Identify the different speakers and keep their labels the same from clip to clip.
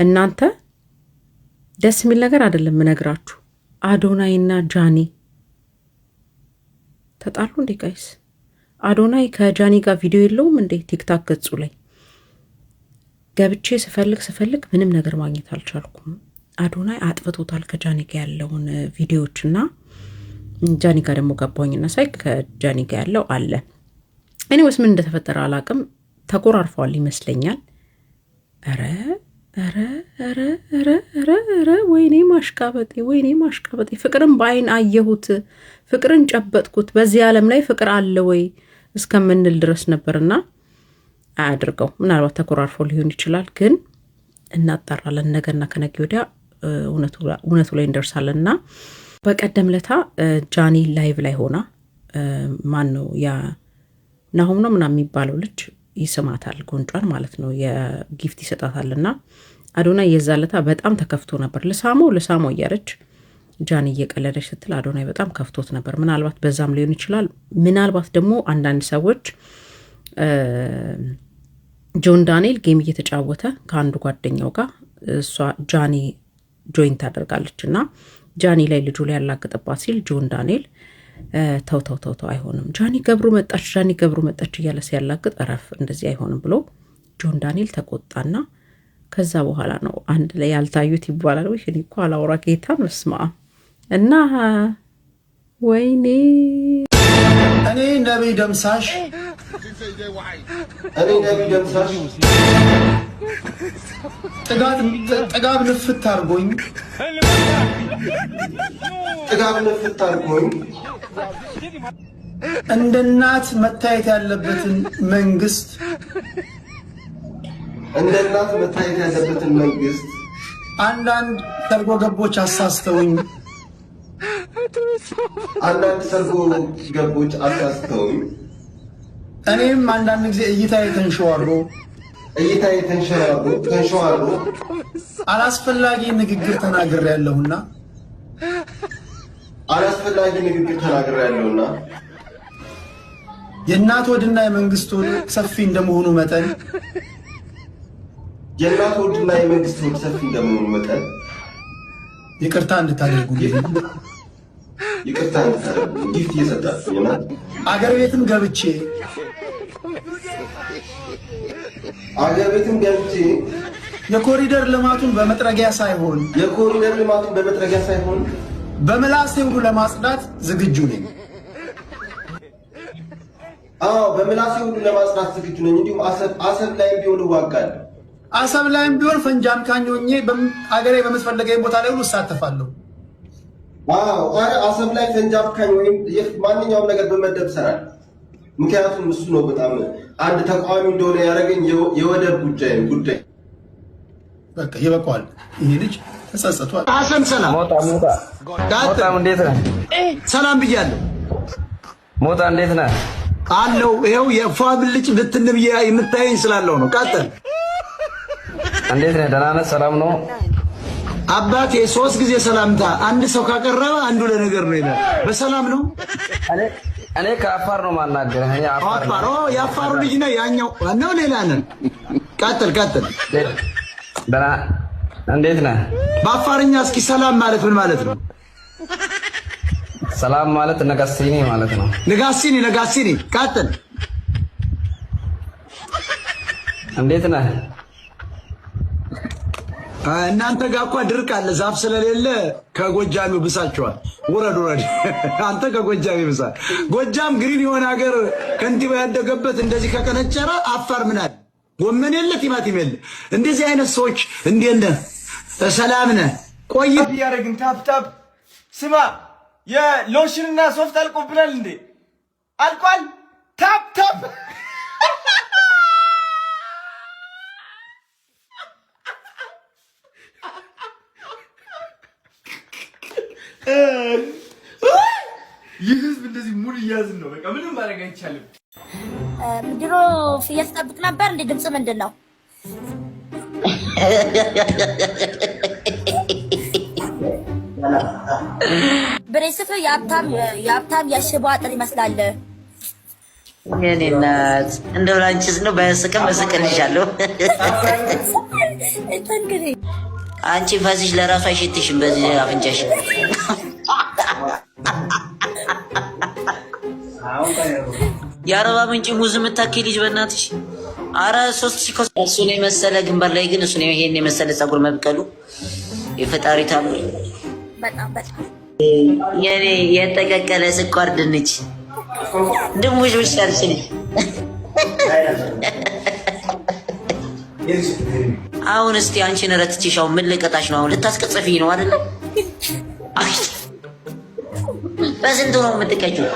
Speaker 1: እናንተ ደስ የሚል ነገር አይደለም ምነግራችሁ። አዶናይና ጃኒ ተጣሉ እንዴ ጋይስ? አዶናይ ከጃኒ ጋር ቪዲዮ የለውም እንዴ? ቲክታክ ገጹ ላይ ገብቼ ስፈልግ ምንም ነገር ማግኘት አልቻልኩም። አዶናይ አጥፍቶታል ከጃኒ ጋር ያለውን ቪዲዮዎችና ጃኒ ጋር ደግሞ ገባኝና ሳይ ከጃኒ ጋር ያለው አለ። ኤኒዌይስ ምን እንደተፈጠረ አላቅም። ተቆራርፈዋል ይመስለኛል። ኧረ ወይኔ ማሽቃበጤ። ፍቅርን በአይን አየሁት፣ ፍቅርን ጨበጥኩት። በዚህ ዓለም ላይ ፍቅር አለ ወይ እስከምንል ድረስ ነበርና አያድርገው። ምናልባት ተቆራርፎ ሊሆን ይችላል፣ ግን እናጣራለን። ነገና ከነገ ወዲያ እውነቱ ላይ እንደርሳለንና በቀደም ለታ ጃኒ ላይቭ ላይ ሆና ማን ነው ያ ናሆም ነው ምናምን የሚባለው ልጅ ይስማታል፣ ጎንጯን ማለት ነው፣ የጊፍት ይሰጣታልና አዶናይ የዛለታ በጣም ተከፍቶ ነበር። ልሳሞ እያለች ጃኒ እየቀለደች ስትል አዶናይ በጣም ከፍቶት ነበር። ምናልባት በዛም ሊሆን ይችላል። ምናልባት ደግሞ አንዳንድ ሰዎች ጆን ዳንኤል ጌም እየተጫወተ ከአንዱ ጓደኛው ጋር እሷ ጃኒ ጆይን ታደርጋለች እና ጃኒ ላይ ልጁ ላይ ያላገጠባት ሲል ጆን ዳንኤል ተው አይሆንም፣ ጃኒ ገብሩ መጣች እያለ ሲያላግጥ እረፍ፣ እንደዚህ አይሆንም ብሎ ጆን ዳንኤል ተቆጣና ከዛ በኋላ ነው አንድ ላይ ያልታዩት ይባላል። ወይ እኔ እኮ አላውራ ጌታ መስማ እና ወይኔ
Speaker 2: እኔ ነብይ ደምሳሽ ጥጋብ ንፍት አርጎኝ እንደ እናት መታየት ያለበትን መንግስት አንዳንድ ሰርጎ ገቦች አሳስተውኝ እኔም አንዳንድ ጊዜ እይታዬ ተንሸዋሮ አላስፈላጊ ንግግር ተናግሬያለሁና የእናት ወድና የመንግስት ወድ ሰፊ እንደመሆኑ መጠን ይቅርታ እንድታደርጉልኝ
Speaker 3: ጊፍት እየሰጣችሁ
Speaker 2: አገር ቤትም ገብቼ የኮሪደር ልማቱን በመጥረጊያ ሳይሆን በምላሴ ሁሉ ለማጽዳት ዝግጁ ነኝ።
Speaker 3: በምላሴ ሁሉ ለማጽዳት ዝግጁ ነኝ። እንዲሁም አሰብ ላይም ቢሆን እዋጋለሁ።
Speaker 2: አሰብ ላይም ቢሆን ፈንጂ አምካኝ ሆኜ አገሬ በምትፈልገኝ ቦታ ላይ ሁሉ እሳተፋለሁ።
Speaker 3: አሰብ ላይ ፈንጂ አምካኝ ወይም ማንኛውም ነገር በመደብ እሰራለሁ። ምክንያቱም እሱ ነው በጣም አንድ ተቃዋሚ እንደሆነ ያደረገኝ የወደብ ጉዳይ።
Speaker 2: በቃ ይበቃዋል። ይሄ ልጅ ተጸጽቷል።
Speaker 4: ሐሰን ሰላም ሞጣ እንዴት ነህ? ሰላም ብያለሁ።
Speaker 5: ሞጣ እንዴት ነህ?
Speaker 4: አለው ይሄው የፋብልጭ ብትንብ የምታየኝ ስላለው ነው። ቀጥል።
Speaker 5: እንዴት ነህ? ደህና ነህ? ሰላም ነው?
Speaker 4: አባቴ 3 ጊዜ ሰላምታ አንድ ሰው ካቀረበ አንዱ ለነገር ነው ይላል። በሰላም ነው?
Speaker 5: እኔ ከአፋር ነው ማናገርህ። እኔ አፋር
Speaker 4: ነው። የአፋሩ ልጅ ነው ያኛው ዋናው ሌላ ነን። ቀጥል።
Speaker 5: ደህና እንዴት ነህ?
Speaker 4: በአፋርኛ እስኪ ሰላም ማለት ምን ማለት ነው?
Speaker 5: ሰላም ማለት ነጋሲኒ ማለት ነው።
Speaker 4: ነጋሲኒ። ቀጥል።
Speaker 5: እንዴት ነህ?
Speaker 4: እናንተ ጋር እኮ ድርቅ አለ፣ ዛፍ ስለሌለ ከጎጃሚው ብሳችኋል። ውረድ። አንተ ከጎጃሚ ብሳል። ጎጃም ግሪን የሆነ ሀገር ከንቲባ ያደገበት እንደዚህ ከቀነጨረ አፋር ምን አለ? ጎመን የለ ቲማቲም የለ። እንደዚህ አይነት ሰዎች እንዴት ነህ? ሰላም ነህ? ቆይ
Speaker 6: ያረግን ታፕ ስማ፣ የሎሽንና ሶፍት አልቆብናል እንዴ? አልቋል። ታፕ ይህ ህዝብ እንደዚህ ሙሉ እያዝን ነው። በቃ ምንም ማድረግ አይቻልም።
Speaker 7: ድሮ ፍየል ትጠብቅ ነበር እንዴ? ድምጽ ምንድን ነው? ብሬስፍ የሀብታም የሽቦ አጥር ይመስላል።
Speaker 8: የኔ እናት እንደው ላንቺስ ነው በስቅም እስቅልሻለሁ። አንቺ ፈስሽ ለራሱ አይሸትሽም በዚህ አፍንጫሽ። የአረባ ምንጭ ሙዝ የምታኪ ልጅ በእናትሽ። አረ 3000 እሱን የመሰለ ግንባር ላይ ግን እሱን ይሄን የመሰለ ጸጉር መብቀሉ የፈጣሪ ታምር። የኔ የተቀቀለ ስኳር ድንች ድሙሽ ብቻልሽኝ። አሁን እስቲ አንቺን ረትቼሽ አሁን ምን ልቀጣሽ ነው? አሁን ልታስቀጽፊኝ ነው አይደል? በስንቱ ነው የምትቀጪው?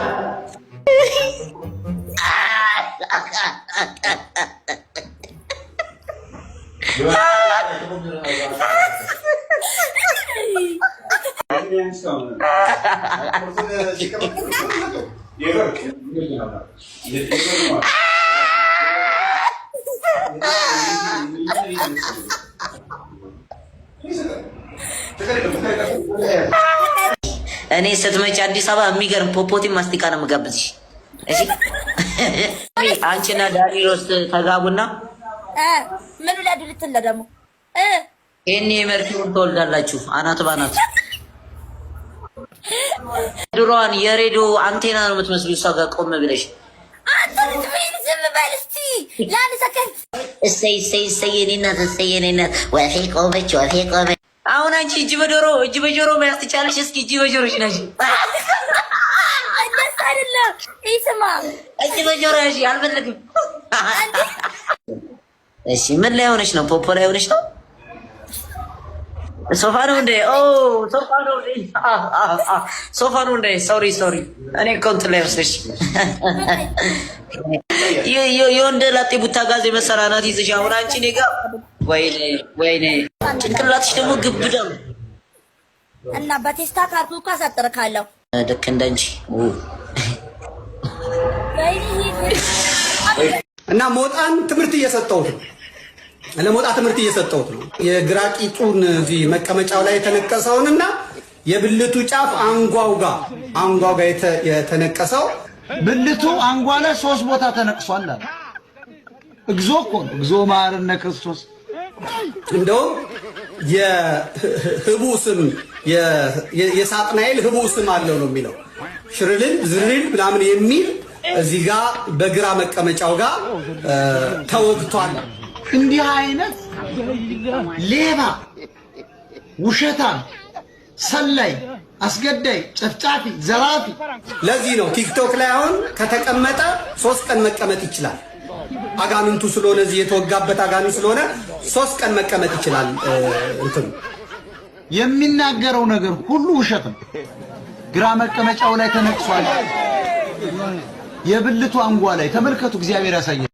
Speaker 8: እኔ ስትመጪ አዲስ አበባ የሚገርም ፖፖቲን ማስቲካ ነው የምጋብዝሽ። እሺ አንቺና ዳኒሮስ ተጋቡና
Speaker 7: ምን ላድልትለ ደግሞ
Speaker 8: ይሄኔ መርኪውን ትወልዳላችሁ አናት ባናት። ድሮዋን የሬዲዮ አንቴና ነው የምትመስሉ እሷ ጋር ቆም ብለሽ። እሰይ የኔ እናት ወፌ ቆመች ወፌ ቆመች። አሁን አንቺ እጅ በጆሮ መያዝ ትቻለሽ? እስኪ እጅ በጆሮሽ ነሽ። እጅ በጆሮ ነሽ አልፈልግም። እሺ ምን ላይ ሆነሽ ነው? ፖፖ ላይ ሆነሽ ነው? ሶፋ ነው እንዴ? ኦ ሶፋ ነው እንዴ? ሶፋ ነው እንዴ? ሶሪ እኔ ኮንት ላይ ወስደሽ የወንድ ላጤ ቡታ ጋዜ መሰራናት ይዘሽ አሁን አንቺ እኔ ጋር ወይኔ ጭንቅላትሽ ደግሞ ግብዳ
Speaker 7: እና በቴስታ ካርቱ እኮ አሳጥርካለሁ
Speaker 8: ልክ እንዳንቺ
Speaker 2: እና ሞጣን ትምህርት እየሰጠሁት ነው። ለሞጣ ትምህርት እየሰጠሁት ነው። የግራ ቂጡን እዚህ መቀመጫው ላይ የተነቀሰውንና የብልቱ ጫፍ አንጓው ጋር የተነቀሰው
Speaker 4: ብልቱ አንጓ ላይ 3 ቦታ ተነቅሷል አለ። እግዚኦ እኮ ነው። እግዚኦ መሐረነ ክርስቶስ።
Speaker 2: እንደውም የህቡ ስም የሳጥናኤል ህቡ ስም አለው ነው የሚለው። ሽርልል ዝርል ምናምን የሚል እዚህ ጋር በግራ መቀመጫው ጋር ተወግቷል።
Speaker 4: እንዲህ አይነት ሌባ፣ ውሸታም፣ ሰላይ፣ አስገዳይ፣ ጨፍጫፊ፣ ዘራፊ።
Speaker 2: ለዚህ ነው ቲክቶክ ላይ አሁን ከተቀመጠ 3 ቀን መቀመጥ ይችላል። አጋንንቱ ስለሆነ እዚህ የተወጋበት አጋንንቱ ስለሆነ 3 ቀን መቀመጥ ይችላል። እንትን
Speaker 4: የሚናገረው ነገር ሁሉ ውሸት ነው። ግራ መቀመጫው ላይ ተነቅሷል። የብልቱ አንጓ ላይ ተመልከቱ። እግዚአብሔር ያሳያል።